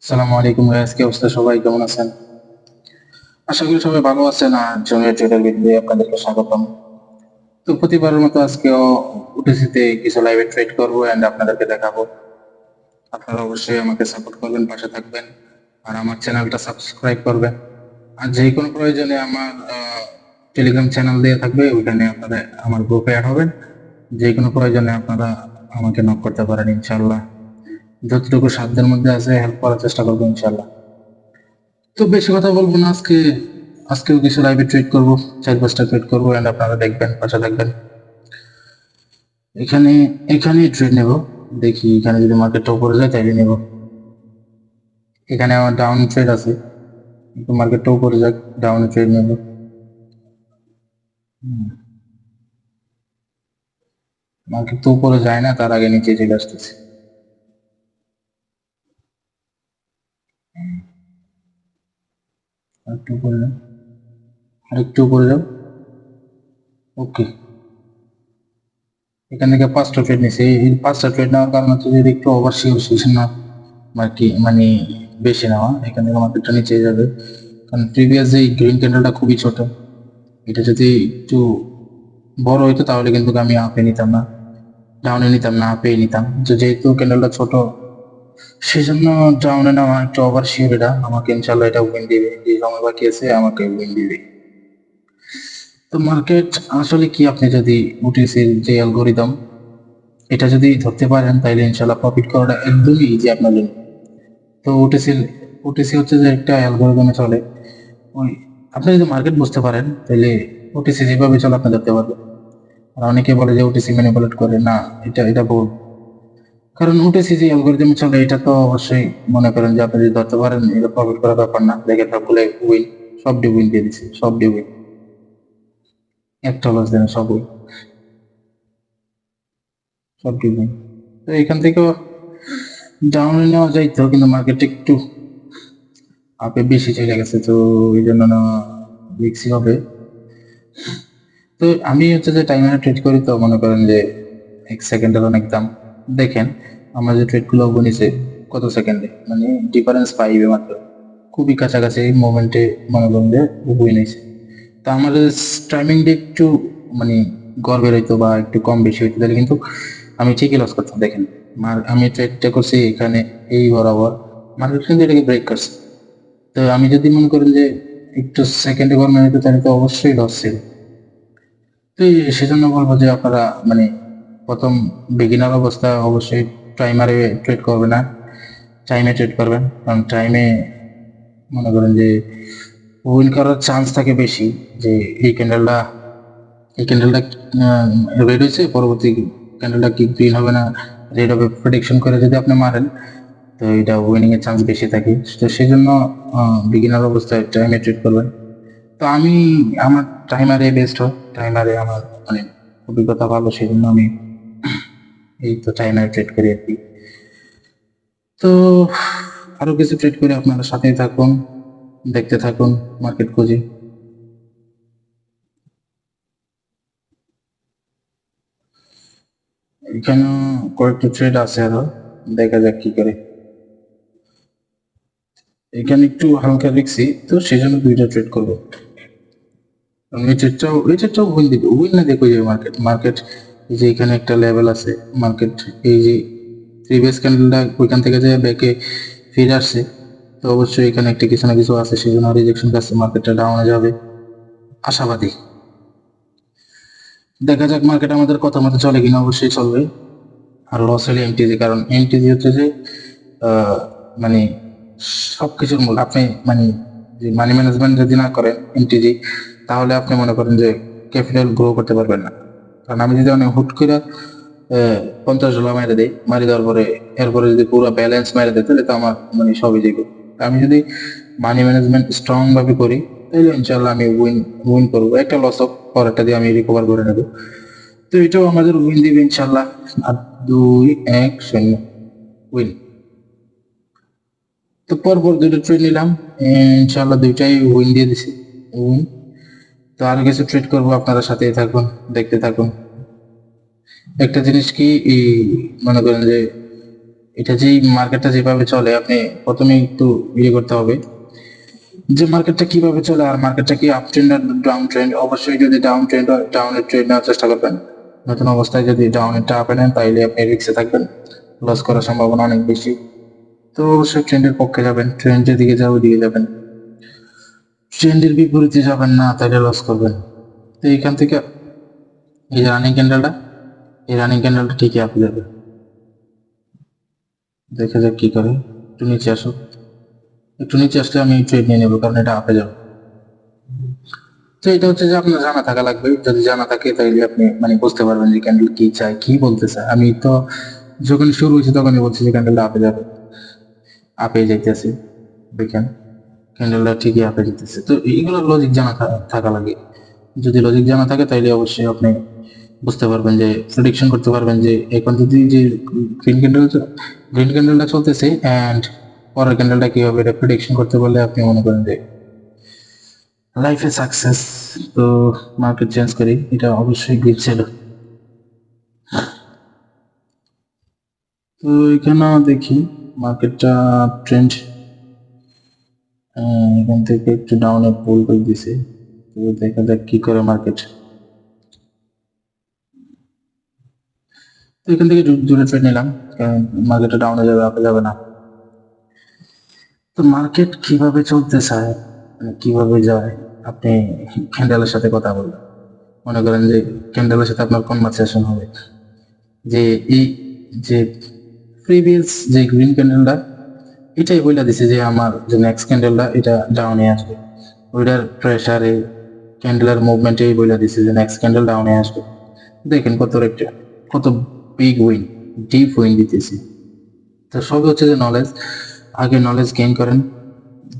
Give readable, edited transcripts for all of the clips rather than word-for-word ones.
আসসালামু আলাইকুম গাইস, কি অবস্থা? সবাই কেমন আছেন? আশা করি সবাই ভালো আছেন। আর জুনিয়র ট্রেডার ভিডিওতে আপনাদেরকে স্বাগতম। তো প্রতিবারের মতো আজকেও ওটিসিতে কিছু লাইভে ট্রেড করবো এন্ড আপনাদেরকে দেখাবো। আপনারা অবশ্যই আমাকে সাপোর্ট করবেন, পাশে থাকবেন আর আমার চ্যানেলটা সাবস্ক্রাইব করবেন। আর যে কোনো প্রয়োজনে আমার টেলিগ্রাম চ্যানেল দিয়ে থাকবে, ওইখানে আপনারা আমার গ্রুপে অ্যাড হবেন। যে কোনো প্রয়োজনে আপনারা আমাকে নক করতে পারেন ইনশাল্লাহ। যতটুকু সাধ্যের মধ্যে আছে হেল্প করার চেষ্টা করবো ইনশাল্লাহ। তো বেশি কথা বলবো না আজকে। আজকেও কিছু লাইভে ট্রেড করব, 4-5টা ট্রেড করবো এন্ড আপনারা দেখবেন, পাশে থাকবেন। এখানে এখানে ট্রেড নেব। দেখি এখানে যদি মার্কেটটা উপরে যায় তাইলে নেব। এখানে আমার ডাউন ট্রেড আছে, একটু মার্কেটটা উপরে যাক, ডাউন ট্রেড নেব। মার্কেট তো উপরে যায় না, তার আগে নিচে চলে আসতেছে। আরেকটু উপরে যাও, আরেকটু উপরে যাও। ওকে, এখান থেকে 5টা ট্রেড নিছে। এই 5টা ট্রেড নেওয়ার কারণ হচ্ছে যদি একটু ওভার সিচুয়েশন না মানে বেশি নেওয়া, এখান থেকে মার্কেটটা নিচে যাবে। কারণ প্রিভিয়াস যে গ্রিন ক্যান্ডেলটা খুবই ছোট, এটা যদি একটু বড় হইতো তাহলে কিন্তু আমি আপে নিতাম না, ডাউনে নিতাম না, আপে নিতাম। তো যেহেতু ক্যান্ডেলটা ছোট, সেজন্য ডাউনে নেওয়া একটু ওভার শিওর। এটা আমাকে ইনশাল্লাহ এটা উইন দিবে, যে সময় বাকি আছে আমাকে উইন দিবে। তো মার্কেট আসলে কি, আপনি যদি ওটিসির যে অ্যালগোরিদম এটা যদি ধরতে পারেন তাহলে ইনশাল্লাহ প্রফিট করাটা একদমই ইজি আপনার জন্য। তো ওটিসি হচ্ছে যে একটা অ্যালগোরিদমে চলে। ওই আপনি যদি মার্কেট বুঝতে পারেন তাহলে ওটিসি যেভাবে চলে আপনি ধরতে পারবেন। আর অনেকে বলে যে ওটিসি ম্যানিপুলেট করে, না, এটা ভুল। কারণ ওটিসি যে অ্যালগরিদম চলে এটা তো অবশ্যই মনে করেন যে আপনি যদি ধরতে পারেন, এটা প্রফিট করার ব্যাপার না। দেখেন সবগুলো উইন, সব ডি উইন দিয়ে দিচ্ছে, সব ডি উইন, একটা লস দেন, সব উইন, সব ডি উইন। তো এখান থেকেও ডাউনে নেওয়া যাইতো, কিন্তু মার্কেট একটু আপে বেশি চলে গেছে, তো এই জন্য নেওয়া রিস্কি হবে। তো আমি হচ্ছে যে টাইমারে ট্রেড করি, তো মনে করেন যে 1 সেকেন্ডের অনেক দাম। দেখেন আমরা যে ট্রেডগুলো বনিছে কত সেকেন্ডে, মানে ডিফারেন্স পাইবে মাত্র, খুবই কাছাকাছি মোমেন্টে মনে করেন যে উইন হয়েছে। তা আমাদের টাইমিংটা একটু মানে গড় বেরোইতো বা একটু কম বেশি হইতো তাহলে কিন্তু আমি ঠিকই লস করতাম। দেখেন আমি ট্রেডটা করছি এখানে এই বরাবর, মার্কেট কিন্তু এটাকে ব্রেক করছে। তো আমি যদি মনে করেন যে একটু সেকেন্ডে গড় মেরে দিত তাহলে তো অবশ্যই লস ছিল। তো সেজন্য বলবো যে আপনারা মানে প্রথম বিগিনার অবস্থা অবশ্যই টাইমারে ট্রেড করবে না, টাইমে ট্রেড করবেন। কারণ টাইমে মনে করেন যে উইন করার চান্স থাকে বেশি। যে এই ক্যান্ডেলটা এই ক্যান্ডেলটা রেড হয়েছে, পরবর্তী ক্যান্ডেলটা কি গ্রিন হবে না রেড হবে প্রেডিকশন করে যদি আপনি মারেন, তো এটা উইনিং এর চান্স বেশি থাকে। তো সেই জন্য বিগিনার অবস্থায় টাইমে ট্রেড করবেন। তো আমার টাইমারে বেস্ট হয়, টাইমারে আমার মানে অভিজ্ঞতা ভালো, সেই জন্য আমি এই তো টাইমারে ট্রেড করি আর কি। তো আরো কিছু ট্রেড করে আপনারা সাথেই থাকুন, দেখতে থাকুন মার্কেট খুঁজি। এখানে কয়েকটা ট্রেড আছে আরো, দেখা যাক কি করে। এখানে একটু হালকা রিস্কি, তো সেই জন্য 2টা ট্রেড করবো। এই ট্রেডটাও উইন দিবে, উইন না দেখো যে মার্কেট এই যে এখানে একটা লেভেল আছে। মার্কেট এই যে প্রিভিয়াস ক্যান্ডেলটা ওইখান থেকে যে ব্যাকে ফিরে আসছে, তো অবশ্যই এখানে একটা কিছু না কিছু আছে, সেই জন্য রিজেকশন কাছে মার্কেটটা ডাউনে যাবে, আশাবাদী। দেখা যাক মার্কেট আমাদের কথা মতো চলে কিনা, অবশ্যই চলবে। আর লস হলে এমটিজি, কারণ এমটিজি হচ্ছে যে আহ, মানে সবকিছুর মূল। আপনি মানে যে মানি ম্যানেজমেন্ট যদি না করেন এমটিজি, তাহলে আপনি মনে করেন যে ক্যাপিটাল গ্রো করতে পারবেন না। কারণ আমি যদি অনেক হুট করে $50 মেরে দিই, মারি দেওয়ার পরে এরপরে যদি পুরো ব্যালেন্স মেরে দেয় তাহলে তো আমার মানে সবই যাবে। আমি যদি মানি ম্যানেজমেন্ট স্ট্রং ভাবে করি তাহলে ইনশাল্লাহ আমি উইন করবো। একটা লস হোক, পরেরটা দিয়ে আমি রিকভার করে নেবো। তো এটাও আমাদের উইন দিবে ইনশাল্লাহ। আর 2-1-0 উইন। তো পরপর 2টা ট্রেড নিলাম, ইনশাল্লাহ 2টাই উইন দিয়ে দিছি, উইন। তো আরো কিছু ট্রেড করবো, আপনারা সাথেই থাকুন, দেখতে থাকুন। একটা জিনিস কি, মনে করেন যে এটা যেই মার্কেটটা যেভাবে চলে আপনি প্রথমে একটু ইয়ে করতে হবে যে মার্কেটটা কিভাবে চলে আর মার্কেটটা কি আপ ট্রেন্ড আর ডাউন ট্রেন্ড। অবশ্যই যদি ডাউন ট্রেন্ড হয় ডাউনের ট্রেড নেওয়ার চেষ্টা করবেন। নতুন অবস্থায় যদি ডাউনেরটা আপে নেন তাইলে আপনি রিস্কে থাকবেন, লস করার সম্ভাবনা অনেক বেশি। তো অবশ্যই ট্রেন্ডের পক্ষে যাবেন, ট্রেন্ড যেদিকে যাবে ওদিকে যাবেন, ট্রেন্ডের বিপরীতে যাবেন না তাহলে লস করবেন। তো এইখান থেকে এই রানিং ক্যান্ডেলটা, এই রানিং ক্যান্ডেলটা ঠিকই আপে যাবে। দেখা যাক কি করে। একটু নিচে আসো, একটু নিচে আসলে আমি ট্রেড নিয়ে নেবো কারণ এটা আপে যাবে। তো এটা হচ্ছে যে আপনার জানা থাকা লাগবে, যদি জানা থাকে তাহলে আপনি মানে বুঝতে পারবেন যে ক্যান্ডেল কি চায় কি বলতে চায়। আমি তো যখন শুরু হয়েছে তখনই বলছি যে ক্যান্ডেলটা আপে যাবে, আপে যাইতেছে। দেখেন ক্যান্ডেলটা ঠিকই আপে যেতেছে। তো এইগুলো লজিক জানা থাকা লাগে। যদি লজিক জানা থাকে তাহলে অবশ্যই আপনি বুঝতে পারবেন যে প্রেডিকশন করতে পারবেন যে এখন যদি যে গ্রিন ক্যান্ডেলটা চলতেছে অ্যান্ড পরের ক্যান্ডেলটা কি হবে এটা প্রেডিকশন করতে পারলে আপনি মনে করেন যে লাইফে সাকসেস। তো মার্কেট চেঞ্জ করি, এটা অবশ্যই গ্রিন ছিল। তো এখানে দেখি মার্কেটটা ট্রেন্ড এখান থেকে একটু ডাউনে পুল করে দিছে। তো দেখা যাক কি করে মার্কেট। তো এখান থেকে জোরে ট্রেড নিলাম কারণ মার্কেটটা ডাউনে যাবে, আপে যাবে না। তো মার্কেট কিভাবে চলতে চায় মানে কিভাবে যায় আপনি ক্যান্ডেলের সাথে কথা বলবেন। মনে করেন যে ক্যান্ডেলের সাথে আপনার কনভারসেশন হবে যে এই যে প্রিভিয়াস যে গ্রিন ক্যান্ডেলটা এটাই বইলা দিছে যে আমার যে নেক্সট ক্যান্ডেলটা এটা ডাউনে আসবে, ওইটার প্রেসারে ক্যান্ডেলের মুভমেন্টেই বইলা দিছে যে নেক্সট ক্যান্ডেল ডাউনে আসবে। দেখেন কত বিগ উইন, ডিপ উইন দিতেছি। তো সব হচ্ছে যে নলেজ, আগে নলেজ গেইন করেন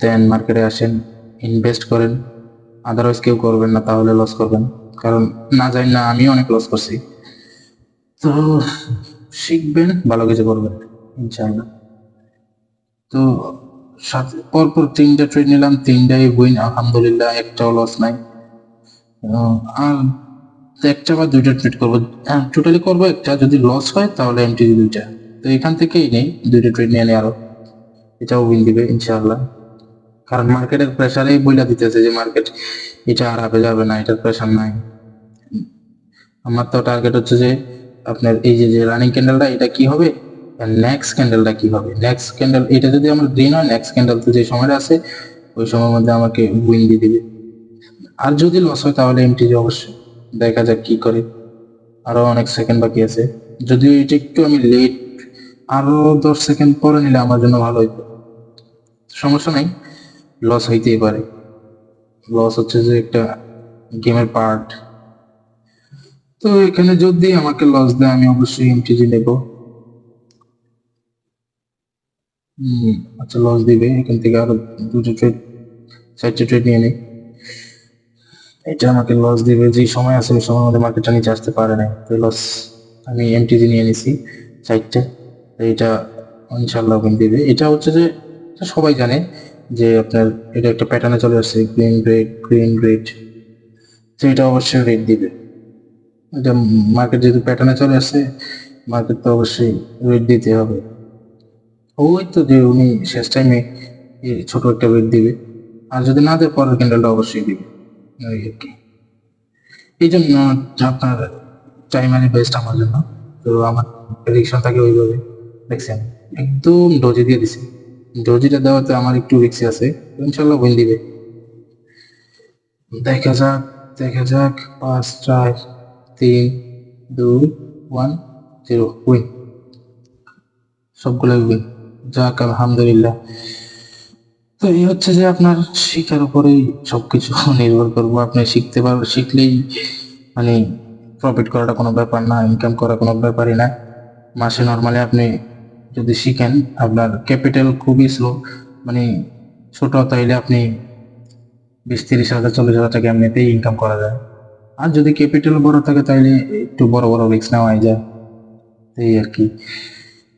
দেন মার্কেটে আসেন, ইনভেস্ট করেন। আদারওয়াইজ কেউ করবেন না, তাহলে লস করবেন। কারণ না জানি না আমিও অনেক লস করছি। তো শিখবেন, ভালো কিছু করবেন ইনশাআল্লাহ। তো সাথে পরপর 3টা ট্রেড নিলাম, 3টাই উইন আলহামদুলিল্লাহ, একটাও লস নাই। আর একটা বা 2টা ট্রেড করবো, টোটালি করবো একটা, যদি লস হয় তাহলে এমটিজি 2টা। তো এখান থেকেই নেই 2টা ট্রেড নিয়ে নেই আরো, এটাও উইন দিবে ইনশাআল্লাহ। কারণ মার্কেটের প্রেসারেই বইলা দিতেছে যে মার্কেট এটা আর আপে যাবে না, এটার প্রেসার নাই। আমার তো টার্গেট হচ্ছে যে আপনার এই যে রানিং ক্যান্ডেলটা এটা কি হবে, নেক্সট ক্যান্ডেলটা কি হবে। নেক্সট ক্যান্ডেল এটা যদি আমার গ্রিন হয়, নেক্সট ক্যান্ডেল তো যে সময়টা আছে ওই সময়ের মধ্যে আমাকে উইন দিয়ে দিবে। আর যদি লস হয় তাহলে এমটিজি অবশ্যই। দেখা যাক কি করে, আরো অনেক সেকেন্ড বাকি আছে। যদিও এটা একটু আমি লেট, আরো 10 সেকেন্ড পরে নিলে আমার জন্য ভালো হইতো। সমস্যা নাই, লস হইতেই পারে, লস হচ্ছে যে একটা গেমের পার্ট। তো এখানে যদি আমাকে লস দেয় আমি অবশ্যই এমটিজি নেব। আচ্ছা লস দিবে, এখান থেকে আরো 2টা ট্রেড 4টা ট্রেড নিয়ে নিই। এটা আমাকে লস দিবে, যে সময় আছে ওই সময়ের মধ্যে মার্কেটটা নিচে আসতে পারে না, তো লস। আমি এমটিজি নিয়ে নিছি 4টে। এটা ইনশাল্লাহ উইন দিবে। এটা হচ্ছে যে সবাই জানে যে আপনার এটা একটা প্যাটার্নে চলে আসছে গ্রিন রেড গ্রিন রেড, তো এটা অবশ্যই রেড দিবে। এটা মার্কেট যেহেতু প্যাটার্নে চলে আসছে মার্কেট তো অবশ্যই রেড দিতে হবে। ওই তো যে উনি শেষ টাইমে ছোট একটা রেড দিবে, আর যদি না দেয় পরের ক্যান্ডেলটা অবশ্যই দিবে। ওই আর কি, এই জন্য আপনার টাইমারই বেস্ট আমার জন্য। তো আমার প্রেডিকশন থাকে ওইভাবে, দেখছেন একদম ডজি দিয়ে দিছি। ডজিটা দেওয়াতে আমার একটু রিস্ক আছে, ইনশাল্লাহ উইন দিবে। দেখা যাক, দেখা যাক। 5 4 3 2 1 0 উইন, সবগুলো উইন। যাক আলহামদুলিল্লাহ। তো এই হচ্ছে যে আপনার শিখার উপরেই সবকিছু নির্ভর করবো। আপনি শিখতে পারবেন, শিখলেই মানে প্রফিট করাটা কোনো ব্যাপার না, ইনকাম করা কোনো ব্যাপারই না। মাসে নর্মালি আপনি যদি শিখেন, আপনার ক্যাপিটাল খুবই স্লো মানে ছোট, তাইলে আপনি 20-30 হাজার 40 হাজার টাকা এমনিতেই ইনকাম করা যায়। আর যদি ক্যাপিটাল বড় থাকে তাইলে একটু বড় বড় রিস্ক নেওয়া যায়, এই আর কি।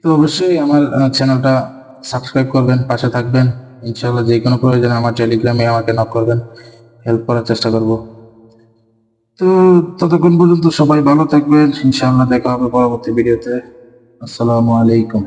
তো অবশ্যই আমার চ্যানেলটা সাবস্ক্রাইব করবেন, পাশে থাকবেন। ইনশাল্লাহ যে কোনো প্রয়োজনে আমার টেলিগ্রামে আমাকে নক করবেন, হেল্প করার চেষ্টা করব। তো ততক্ষণ পর্যন্ত সবাই ভালো থাকবেন, ইনশাআল্লাহ দেখা হবে পরবর্তী ভিডিওতে। আসসালামু আলাইকুম।